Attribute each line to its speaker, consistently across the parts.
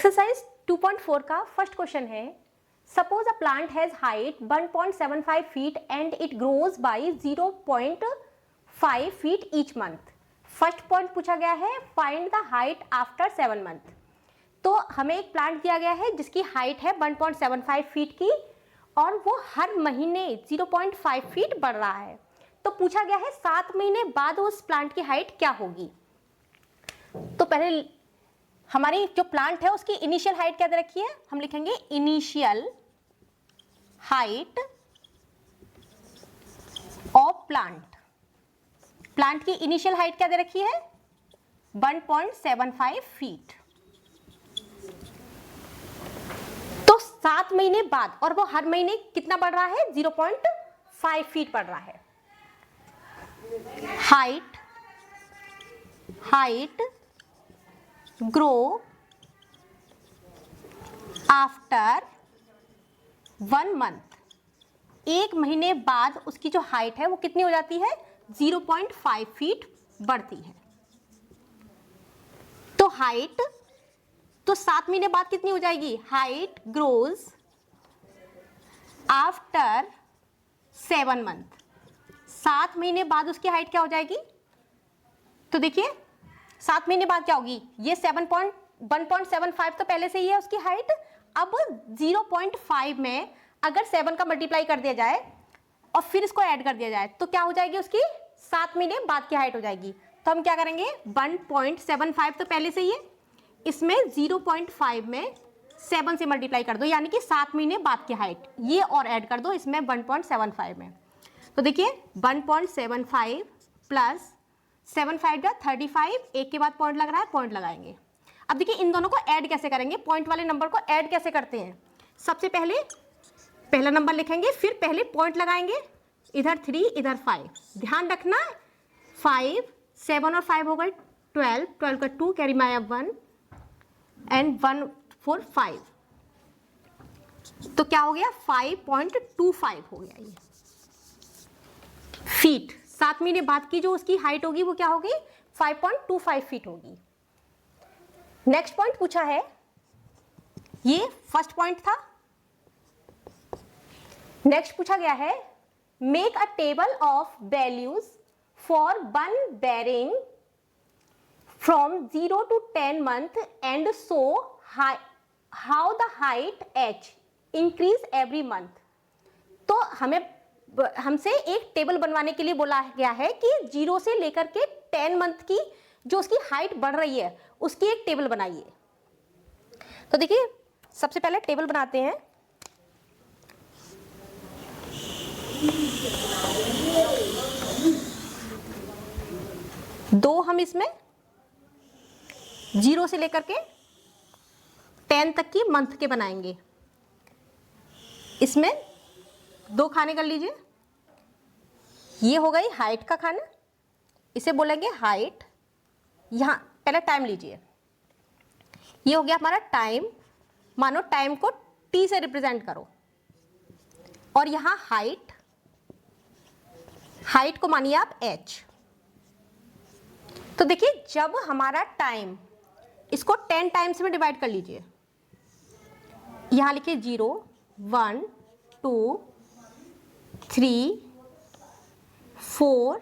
Speaker 1: Exercise 2.4 का first question है, suppose a plant has height 1.75 feet and it grows bye 0.5 feet each month. First point पूछा गया है, find the height after 7 month. तो हमें एक प्लांट दिया गया है जिसकी हाइट है 1.75 फीट की और वो हर महीने 0.5 फीट बढ़ रहा है। तो पूछा गया है 7 महीने बाद उस प्लांट की हाइट क्या होगी। तो पहले हमारी जो प्लांट है उसकी इनिशियल हाइट क्या दे रखी है, हम लिखेंगे initial height of plant. Plant की इनिशियल हाइट क्या दे रखी है 1.75 फीट। तो 7 महीने बाद, और वो हर महीने कितना बढ़ रहा है 0.5 फीट बढ़ रहा है। Height grow after 1 month. एक महीने बाद उसकी जो हाइट है वो कितनी हो जाती है 0.5 फीट बढ़ती है। तो हाइट, तो 7 महीने बाद कितनी हो जाएगी, हाइट ग्रोज आफ्टर 7 मंथ। 7 महीने बाद उसकी हाइट क्या हो जाएगी, तो देखिए 7 महीने बाद क्या होगी, ये 1.75 तो पहले से ही है उसकी हाइट। अब 0.5 में अगर 7 का मल्टीप्लाई कर दिया जाए और फिर इसको ऐड कर दिया जाए तो क्या हो जाएगी, उसकी 7 महीने बाद की हाइट हो जाएगी। तो हम क्या करेंगे, 1.75 तो पहले से ही है, इसमें 0.5 में 7 से मल्टीप्लाई कर दो, यानी कि 7 महीने बाद की हाइट, ये और ऐड कर दो इसमें 1.75 में। तो देखिए 1.75 प्लस 7×5 = 35, एक के बाद पॉइंट लग रहा है, पॉइंट लगाएंगे। अब देखिए इन दोनों को ऐड कैसे करेंगे, पॉइंट वाले नंबर को ऐड कैसे करते हैं। सबसे पहले पहला नंबर लिखेंगे, फिर पहले पॉइंट लगाएंगे, इधर 3 इधर 5। ध्यान रखना 5, 7 और 5 हो गए 12, 12 का 2 कैरी माई 1 एंड 1 4 5। तो क्या हो गया 5.25 हो गया ये फीट। 7 महीने बाद की जो उसकी हाइट होगी वो क्या होगी 5.25 फीट होगी। नेक्स्ट पॉइंट पूछा है, ये फर्स्ट पॉइंट था। नेक्स्ट पूछा गया है, make a table of values for one varying from 0 to 10 month and show how the height h increase every month. तो हमसे एक टेबल बनवाने के लिए बोला गया है कि 0 से लेकर के 10 मंथ की जो उसकी हाइट बढ़ रही है उसकी एक टेबल बनाइए। तो देखिए सबसे पहले टेबल बनाते हैं। दो हम इसमें 0 से लेकर के 10 तक की मंथ के बनाएंगे। इसमें 2 खाने कर लीजिए, ये हो गई हाइट का खाना, इसे बोलेंगे हाइट। यहाँ पहले टाइम लीजिए, ये हो गया हमारा टाइम, मानो टाइम को t से रिप्रेजेंट करो, और यहाँ हाइट को मानिए आप h। तो देखिए जब हमारा टाइम, इसको 10 टाइम्स में डिवाइड कर लीजिए, यहां लिखिए 0 1 2 3 4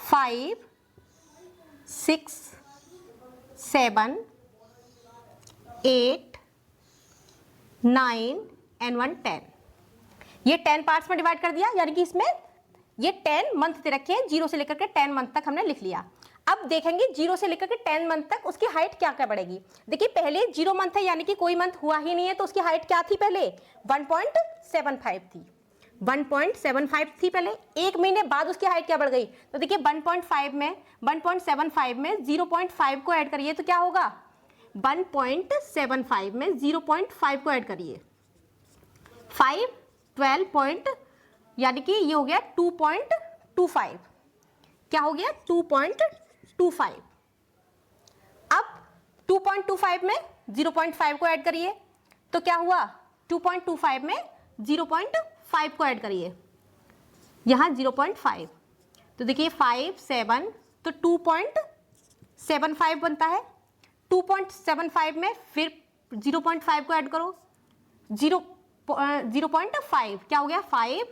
Speaker 1: 5 6 7 8 9 एंड 1 10। ये 10 पार्ट्स में डिवाइड कर दिया, यानी कि इसमें ये 10 मंथ दे रखे हैं, 0 से लेकर के 10 मंथ तक हमने लिख लिया। अब देखेंगे 0 से लेकर के 10 मंथ तक उसकी हाइट क्या क्या बढ़ेगी। देखिए पहले 0 मंथ है, यानी कि कोई मंथ हुआ ही नहीं है, तो उसकी हाइट क्या थी, पहले 1.75 थी, 1.75 थी पहले। एक महीने बाद उसकी हाइट क्या बढ़ गई, तो देखिए 1.75 में 0.5 को ऐड करिए तो क्या होगा, 1.75 में 0.5 को ऐड करिए 5 12 यानी कि ये हो गया 2.25। क्या हो गया 2.25। अब 2.25 में 0.5 को ऐड करिए तो क्या हुआ, 2.25 में 0.5 को ऐड करिए, यहां 0.5। तो देखिए 5 7 तो 2.75 बनता है, 2.75 में फिर 0.5 को ऐड करो, 0.5 क्या हो गया 5,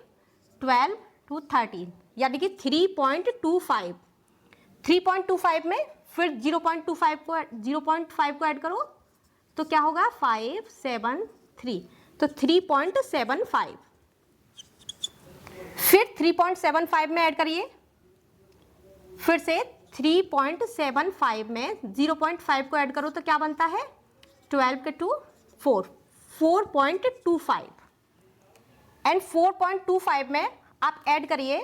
Speaker 1: 12 to 13 यानी कि 3.25। 3.25 में फिर 0.5 को ऐड करो तो क्या होगा 573, तो 3.75। फिर 3.75 में ऐड करिए, फिर से 3.75 में 0.5 को ऐड करो तो क्या बनता है 12 के 2 4, 4.25 एंड 4.25 में आप ऐड करिए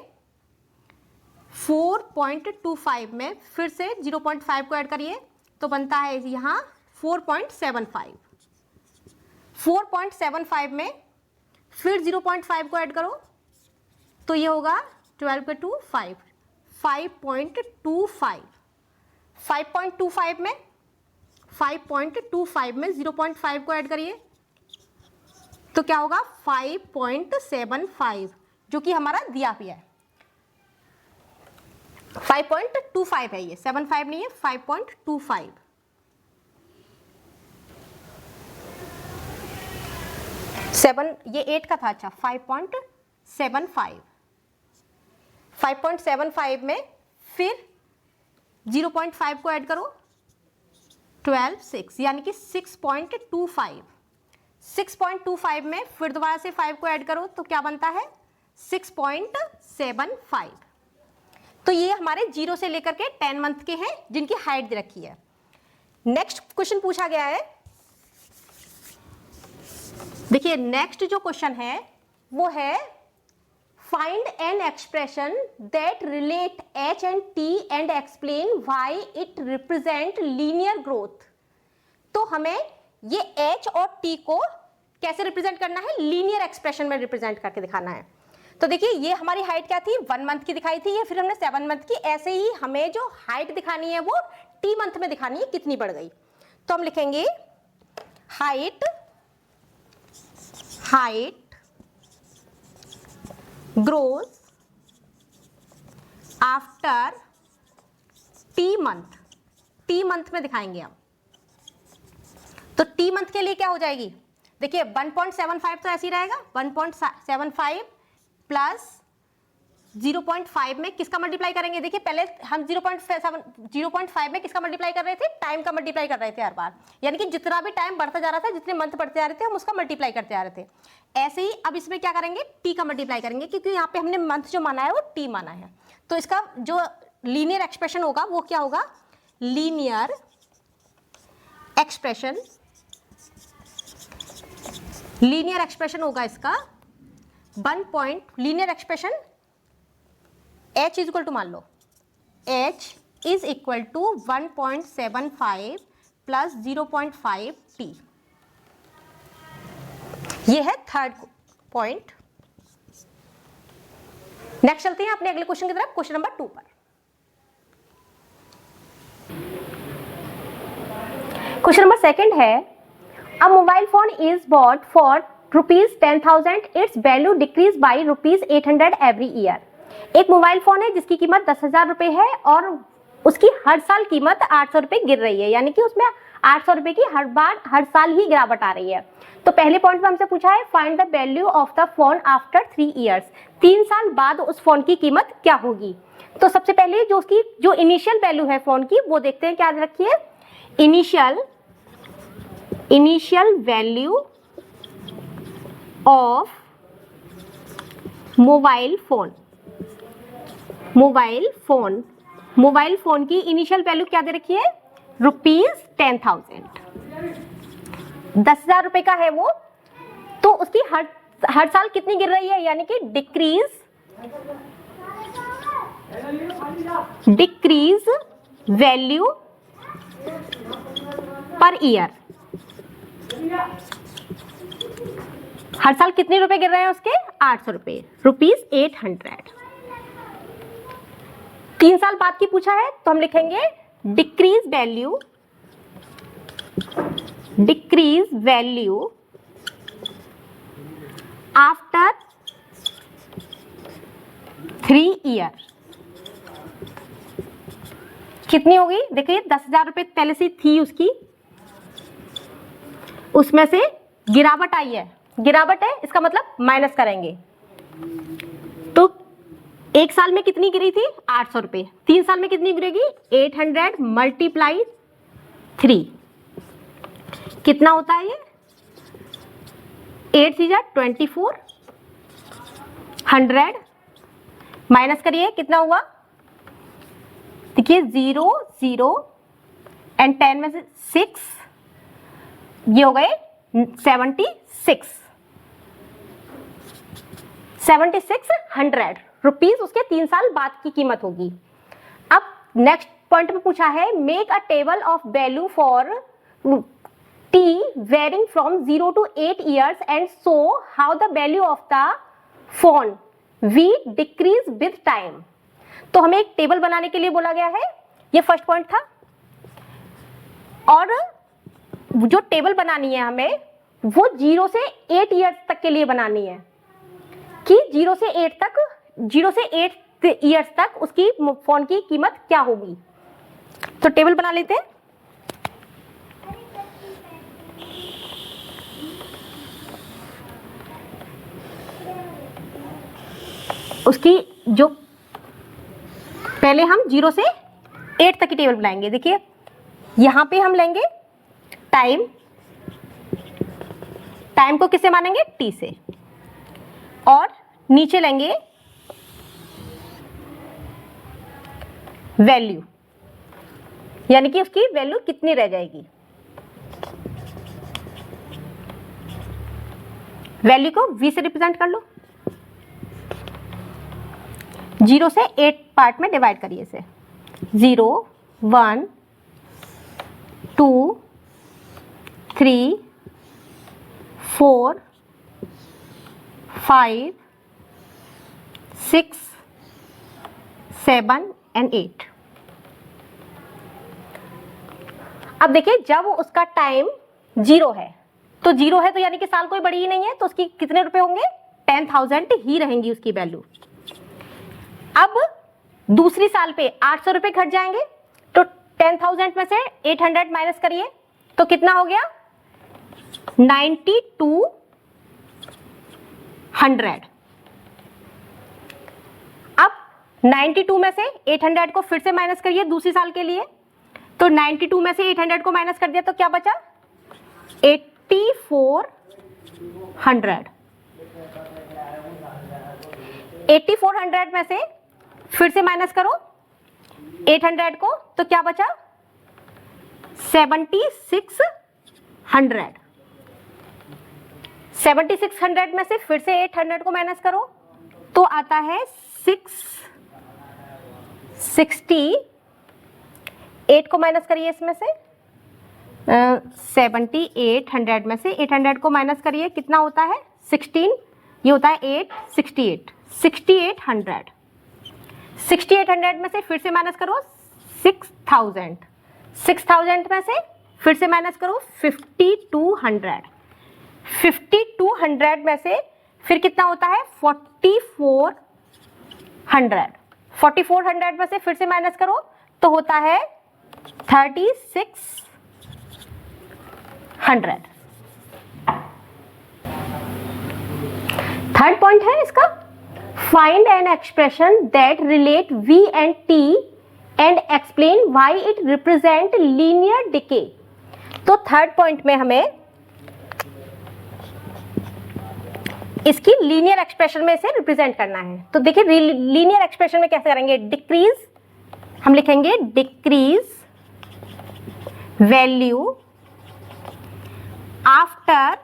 Speaker 1: 4.25 में फिर से 0.5 को ऐड करिए तो बनता है यहाँ 4.75। 4.75 में फिर 0.5 को ऐड करो तो ये होगा 12 के 2 5, 5.25। 5.25 में 0.5 को ऐड करिए तो क्या होगा 5.75 जो कि हमारा दिया भी है। 5.25 है ये, 75 नहीं है, 5.25। ये 8 का था, अच्छा 5.75। 5.75 में फिर 0.5 को ऐड करो 12 6 यानी कि 6.25। 6.25 में फिर दोबारा से 5 को ऐड करो तो क्या बनता है 6.75। तो ये हमारे 0 से लेकर के 10 मंथ के हैं जिनकी हाइट दे रखी है। नेक्स्ट क्वेश्चन पूछा गया है, देखिए नेक्स्ट जो क्वेश्चन है वो है find an expression that relate h and t and explain why it represent linear growth. तो हमें ये h और t को कैसे रिप्रेजेंट करना है, लीनियर एक्सप्रेशन में रिप्रेजेंट करके दिखाना है। तो देखिए ये हमारी हाइट क्या थी 1 मंथ की दिखाई थी, ये फिर हमने 7 मंथ की। ऐसे ही हमें जो हाइट दिखानी है वो t मंथ में दिखानी है कितनी बढ़ गई। तो हम लिखेंगे height grows after t month. t month में दिखाएंगे हम। तो t मंथ के लिए क्या हो जाएगी, देखिए 1.75 तो ऐसे ही रहेगा, 1.75 प्लस 0.5 में किसका मल्टीप्लाई करेंगे। देखिए पहले हम 0.5 में किसका मल्टीप्लाई कर रहे थे, टाइम का मल्टीप्लाई कर रहे थे हर बार, यानी कि जितना भी टाइम बढ़ता जा रहा था, जितने मंथ बढ़ते जा रहे थे हम उसका मल्टीप्लाई करते जा रहे थे। ऐसे ही अब इसमें क्या करेंगे, टी का मल्टीप्लाई करेंगे, क्योंकि यहाँ पे हमने मंथ जो माना है वो टी माना है। तो इसका जो लीनियर एक्सप्रेशन होगा वो क्या होगा, लीनियर एक्सप्रेशन होगा इसका 1 point, linear expression h is equal to, मान लो h is equal to 1.75 plus 0.5 t। ये है थर्ड पॉइंट। नेक्स्ट चलते हैं अपने अगले क्वेश्चन की तरफ, क्वेश्चन नंबर 2 पर। क्वेश्चन नंबर 2 है, अ mobile phone is bought for ₹10,000, it's value decrease by ₹800 every year. एक मोबाइल फोन है जिसकी कीमत 10,000 रुपए है और उसकी हर साल कीमत 800 रुपए गिर रही है, यानी कि उसमें 800 रुपए की हर साल ही गिरावट आ रही है। तो पहले पॉइंट में हमसे पूछा है find the value of the phone after 3 years. 3 साल बाद उस फोन की कीमत क्या होगी। तो सबसे पहले जो उसकी जो इनिशियल वैल्यू है फोन की वो देखते हैं, क्या रखिए, initial value of mobile phone की इनिशियल वैल्यू क्या दे रखी है, ₹10,000। 10,000 रुपए का है वो, तो उसकी हर साल कितनी गिर रही है, यानी कि डिक्रीज वैल्यू पर ईयर। हर साल कितने रुपए गिर रहे हैं उसके, 800 रुपए, ₹800। 3 साल बाद की पूछा है तो हम लिखेंगे डिक्रीज वैल्यू आफ्टर 3 ईयर। कितनी होगी, देखिए 10,000 रुपए पहले से थी उसकी, उसमें से गिरावट आई है, गिरावट है इसका मतलब माइनस करेंगे। तो एक साल में कितनी गिरी थी 800 रुपये, 3 साल में कितनी गिरेगी 800 मल्टीप्लाई 3, कितना होता है ये 8 3 24, 100 माइनस करिए कितना हुआ, देखिए 0 0 एंड 10 में से 6, ये हो गए 7600 रुपीज उसके 3 साल बाद की कीमत होगी। अब नेक्स्ट पॉइंट में पूछा है make a table of value for t varying from 0 to 8 years and show how the value of the phone v decrease with time। तो हमें एक टेबल बनाने के लिए बोला गया है, ये फर्स्ट पॉइंट था। और जो टेबल बनानी है हमें वो 0 से 8 ईयर्स तक के लिए बनानी है कि 0 से 8 ईयर्स तक उसकी फोन की कीमत क्या होगी। तो टेबल बना लेते हैं। उसकी जो पहले हम 0 से 8 तक की टेबल बनाएंगे। देखिए यहां पे हम लेंगे टाइम, टाइम को किससे मानेंगे t से, और नीचे लेंगे वैल्यू, यानी कि उसकी वैल्यू कितनी रह जाएगी। वैल्यू को v से रिप्रेजेंट कर लो, 0 से 8 पार्ट में डिवाइड करिए इसे, 0 1 2 3 4 5 6 7 एंड 8। अब देखिए जब उसका टाइम 0 है तो 0 है तो यानी कि साल कोई बड़ी ही नहीं है, तो उसकी कितने रुपए होंगे 10,000 ही रहेंगी उसकी वैल्यू। अब दूसरी साल पे 800 रुपए घट जाएंगे, तो 10,000 में से 800 माइनस करिए तो कितना हो गया 9200। अब 92 में से 800 को फिर से माइनस करिए दूसरी साल के लिए, तो 92 में से 800 को माइनस कर दिया तो क्या बचा 8400। 8400 में से फिर से माइनस करो 800 को तो क्या बचा 7600। 7600 में से फिर से 800 को माइनस करो तो आता है 660। 8 को माइनस करिए इसमें से 7800 में से 800 को माइनस करिए कितना होता है 16, ये होता है 8 68 6800। 6800 में से फिर से माइनस करो 6000, 6000 में से फिर से माइनस करो 5200, 5200 में से फिर कितना होता है 4400, 4400 में से फिर से माइनस करो तो होता है 3600। थर्ड पॉइंट है इसका find an expression that relate v and t and explain why it represent linear decay। तो थर्ड पॉइंट में हमें इसकी लीनियर एक्सप्रेशन में इसे रिप्रेजेंट करना है। तो देखिए लीनियर एक्सप्रेशन में कैसे करेंगे, डिक्रीज हम लिखेंगे decrease value after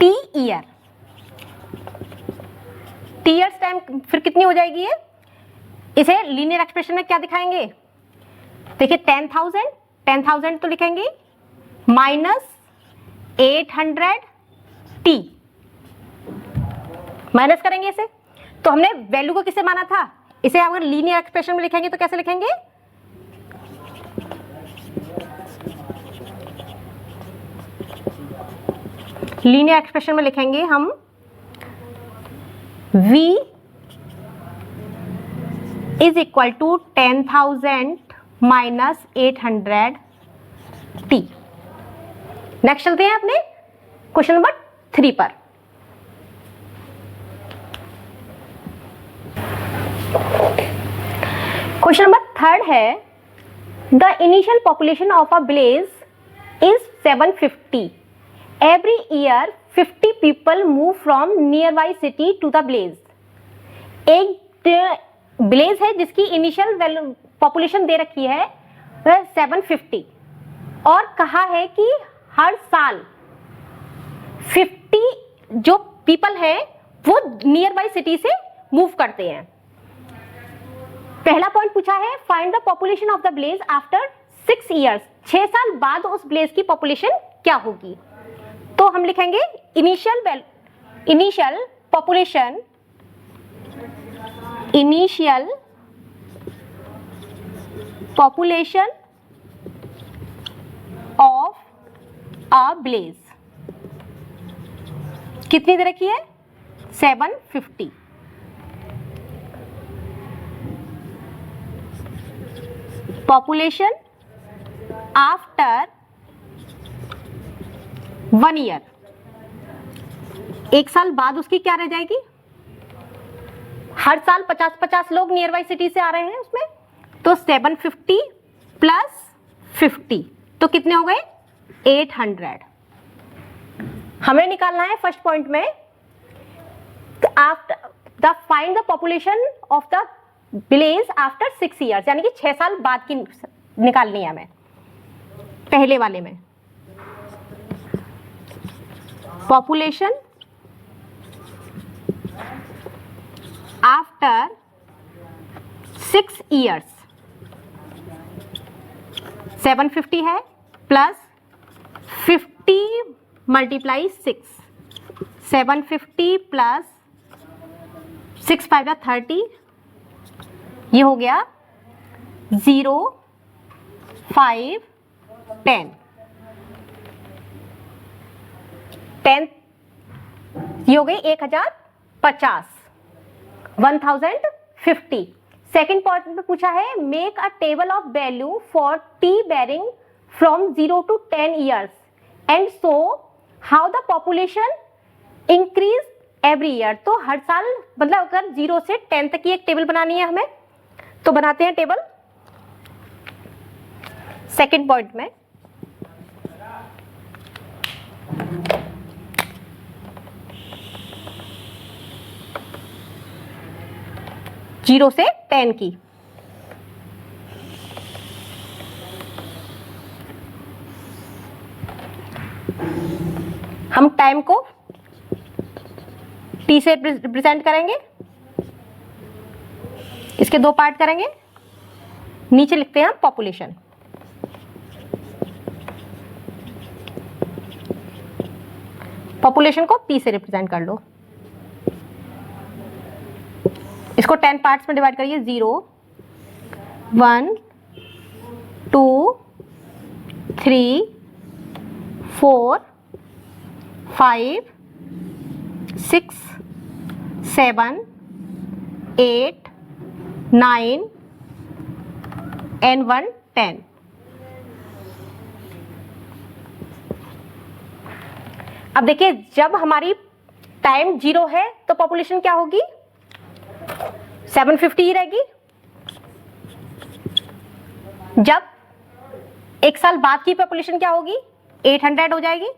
Speaker 1: T year, T years time फिर कितनी हो जाएगी ये, इसे लीनियर एक्सप्रेशन में क्या दिखाएंगे, देखिए 10,000 तो लिखेंगे माइनस 800 टी, माइनस करेंगे इसे। तो हमने वैल्यू को किससे माना था, इसे अगर लीनियर एक्सप्रेशन में लिखेंगे तो कैसे लिखेंगे, लीनियर एक्सप्रेशन में लिखेंगे हम v is equal to 10,000 minus 800 t। Next चलते हैं अपने क्वेश्चन नंबर 3 पर। क्वेश्चन नंबर 3 है, the initial population of a village is 750। Every year 50 people move from nearby city to the village. एक village है जिसकी इनिशियल पॉपुलेशन दे रखी है वह 750 और कहा है कि हर साल 50 जो पीपल है वो नियर बाई सिटी से मूव करते हैं। पहला पॉइंट पूछा है, find the population of the village after 6 years. 6 साल बाद उस विलेज की पॉपुलेशन क्या होगी? तो हम लिखेंगे initial population of a village कितनी दे रखी है? 750। पॉपुलेशन आफ्टर 1 ईयर, 1 साल बाद उसकी क्या रह जाएगी? हर साल 50-50 लोग नियर बाई सिटी से आ रहे हैं उसमें, तो 750 प्लस 50 तो कितने हो गए? 800। हमें निकालना है फर्स्ट पॉइंट में after the find the population of the village after 6 years, यानी कि 6 साल बाद की निकालनी है हमें। पहले वाले में पॉपुलेशन आफ्टर 6 ईयर्स 750 है प्लस 50 मल्टीप्लाई 6, 750 प्लस 6 5 30, ये हो गया 0 5 10 10, ये हो गई 1050 1050। सेकेंड पॉइंट में पूछा है, make a table of value for T varying from 0 to 10 years and show how the population increase every year. तो हर साल मतलब अगर 0 से 10 तक की एक टेबल बनानी है हमें, तो बनाते हैं टेबल। सेकेंड पॉइंट में जीरो से 10 की हम टाइम को टी से रिप्रेजेंट करेंगे, इसके 2 पार्ट करेंगे। नीचे लिखते हैं पॉपुलेशन, पॉपुलेशन को पी से रिप्रेजेंट कर लो। इसको 10 पार्ट्स में डिवाइड करिए, 0 1 2 3 4 5 6 7 8 9 and 1 10। अब देखिए, जब हमारी टाइम 0 है तो पॉपुलेशन क्या होगी? 750 ही रहेगी। जब 1 साल बाद की पॉपुलेशन क्या होगी? 800 हो जाएगी।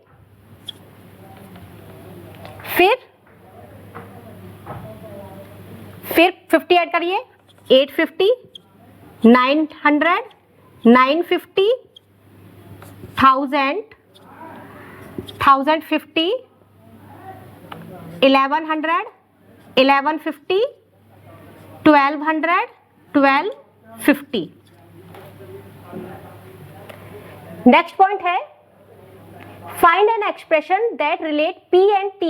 Speaker 1: फिर 50 ऐड करिए, 850 900 950 1000 1050 1100 1150 1200 1250। नेक्स्ट पॉइंट है, find an expression that relate P and T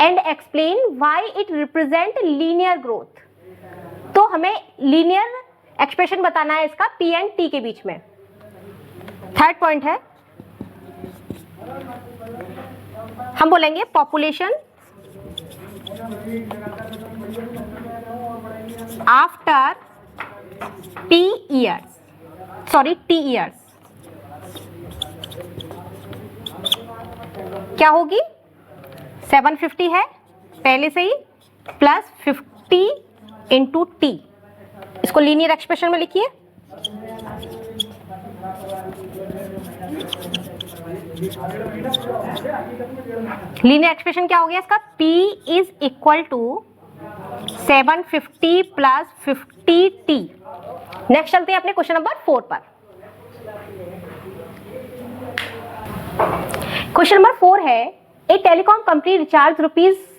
Speaker 1: and explain why it represent linear growth. तो हमें लीनियर एक्सप्रेशन बताना है इसका P and T के बीच में। थर्ड पॉइंट है, हम बोलेंगे population after T years, sorry T years. क्या होगी, 750 है पहले से ही, प्लस 50 इंटू टी, इसको लीनियर एक्सप्रेशन में लिखिए। लीनियर एक्सप्रेशन क्या हो गया इसका, P is equal to 750 plus 50t। Next चलते हैं अपने क्वेश्चन नंबर 4 पर। क्वेश्चन नंबर 4 है, a telecom company recharge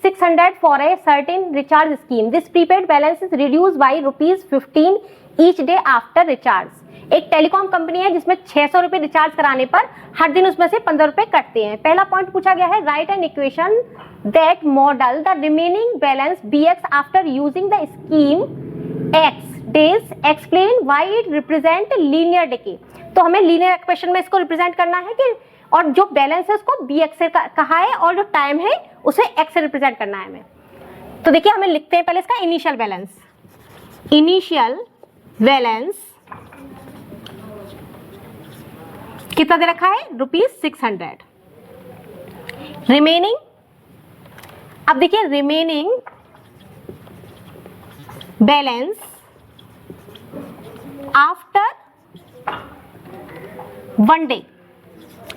Speaker 1: ₹600 for a certain recharge scheme, this prepaid balance is reduce by ₹15 each day after recharge. एक टेलीकॉम कंपनी है जिसमें 600 रुपए recharge कराने पर हर दिन उसमें से 15 रुपए कटते हैं। पहला पॉइंट पूछा गया है, right an equation that model the remaining balance BX after using the scheme X days, explain why it represent linear decay. तो हमें लीनियर इक्वेशन में इसको रिप्रेजेंट करना है कि, और जो बैलेंस है उसको BX से कहा है और जो टाइम है उसे X से रिप्रेजेंट करना है हमें। तो देखिए हमें लिखते हैं पहले इसका इनिशियल बैलेंस। इनिशियल बैलेंस कितना दे रखा है, ₹600। रिमेनिंग, अब देखिए रिमेनिंग बैलेंस आफ्टर 1 डे,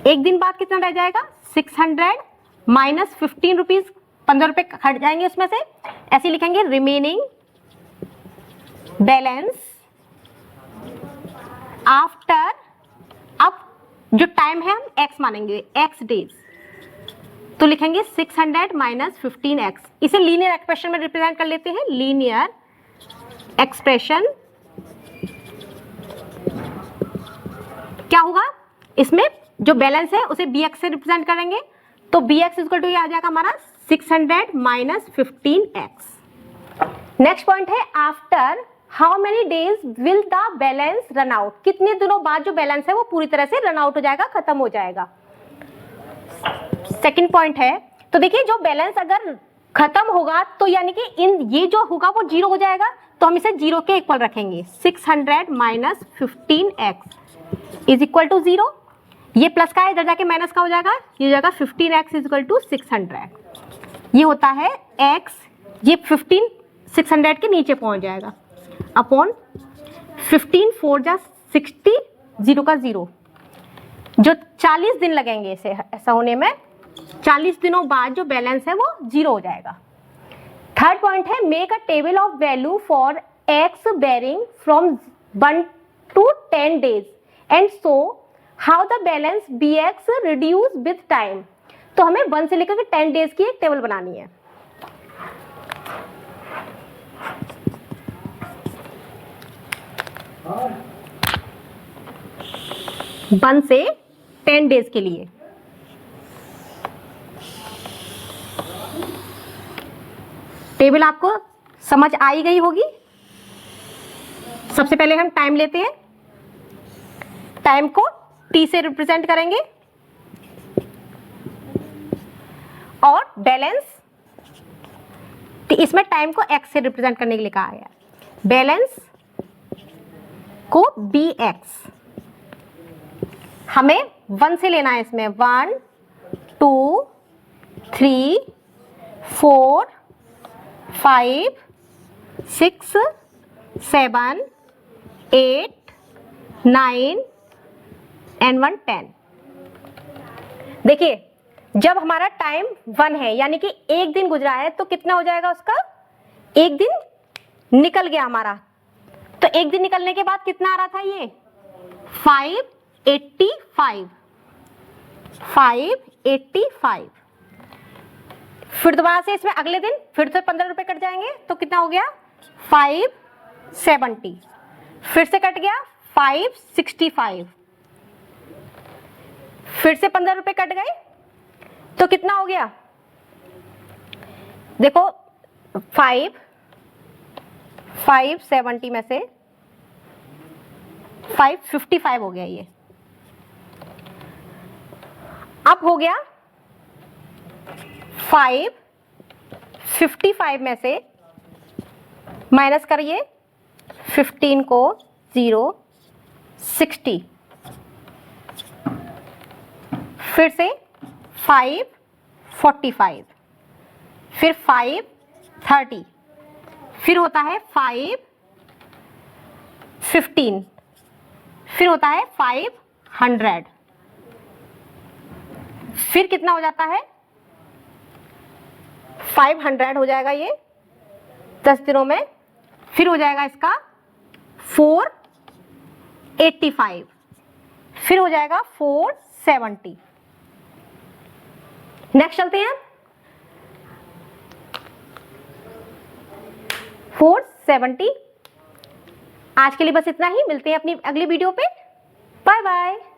Speaker 1: एक दिन बाद कितना रह जाएगा, 600 माइनस 15 रुपीज, 15 रुपए हट जाएंगे उसमें से, ऐसे लिखेंगे रिमेनिंग बैलेंस आफ्टर, अब जो टाइम है हम x मानेंगे, x डेज, तो लिखेंगे 600 माइनस 15x। इसे लीनियर एक्सप्रेशन में रिप्रेजेंट कर लेते हैं, लीनियर एक्सप्रेशन क्या होगा, इसमें जो बैलेंस है उसे BX से रिप्रेजेंट करेंगे, तो BX इक्वल टू ये आ जाएगा हमारा 600 माइनस 15x। नेक्स्ट पॉइंट है, after how many days will the balance run out, कितने दिनों बाद जो बैलेंस है वो पूरी तरह से रन आउट हो जाएगा, खत्म हो जाएगा। सेकंड पॉइंट है, तो देखिए जो बैलेंस अगर खत्म होगा तो यानी कि इन ये जो होगा वो 0 हो जाएगा, तो हम इसे 0 के इक्वल रखेंगे, 600 minus 15x is equal to 0। ये प्लस का है, इधर जाके माइनस का हो जाएगा, ये हो जाएगा 15x इज इक्वल टू 600। ये होता है x, ये 15 600 के नीचे पहुंच जाएगा, अपॉन 15 4 जा 60, 0 का 0, जो 40 दिन लगेंगे इसे ऐसा होने में, 40 दिनों बाद जो बैलेंस है वो 0 हो जाएगा। थर्ड पॉइंट है, make a table of value for x varying from 1 to 10 days and show how the balance BX reduce with time. तो हमें 1 से लेकर के 10 डेज की एक टेबल बनानी है। 1 से 10 डेज के लिए। टेबल आपको समझ आई गई होगी। सबसे पहले हम टाइम लेते हैं, टाइम को T से रिप्रेजेंट करेंगे और बैलेंस, इसमें टाइम को X से रिप्रेजेंट करने के लिए कहा गया, बैलेंस को BX हमें 1 से लेना है, इसमें 1 2 3 4 5 6 7 8 9 एंड 1 10। देखिए जब हमारा टाइम 1 है यानी कि एक दिन गुजरा है, तो कितना हो जाएगा उसका, एक दिन निकल गया हमारा, तो एक दिन निकलने के बाद कितना आ रहा था, ये 585, 585। फिर दोबारा से इसमें अगले दिन फिर से 15 रुपए कट जाएंगे, तो कितना हो गया 570, फिर से कट गया 565, फिर से 15 रुपए कट गए, तो कितना हो गया, देखो 570 में से 555 हो गया, ये अब हो गया 555 में से माइनस करिए 15 को 0 60, फिर से 5 45, फिर 5 30, फिर होता है 5 15, फिर होता है 500, फिर कितना हो जाता है 500 हो जाएगा ये 10 दिनों में, फिर हो जाएगा इसका 485, फिर हो जाएगा 470। नेक्स्ट चलते हैं 470। आज के लिए बस इतना ही, मिलते हैं अपनी अगली वीडियो पे। Bye bye.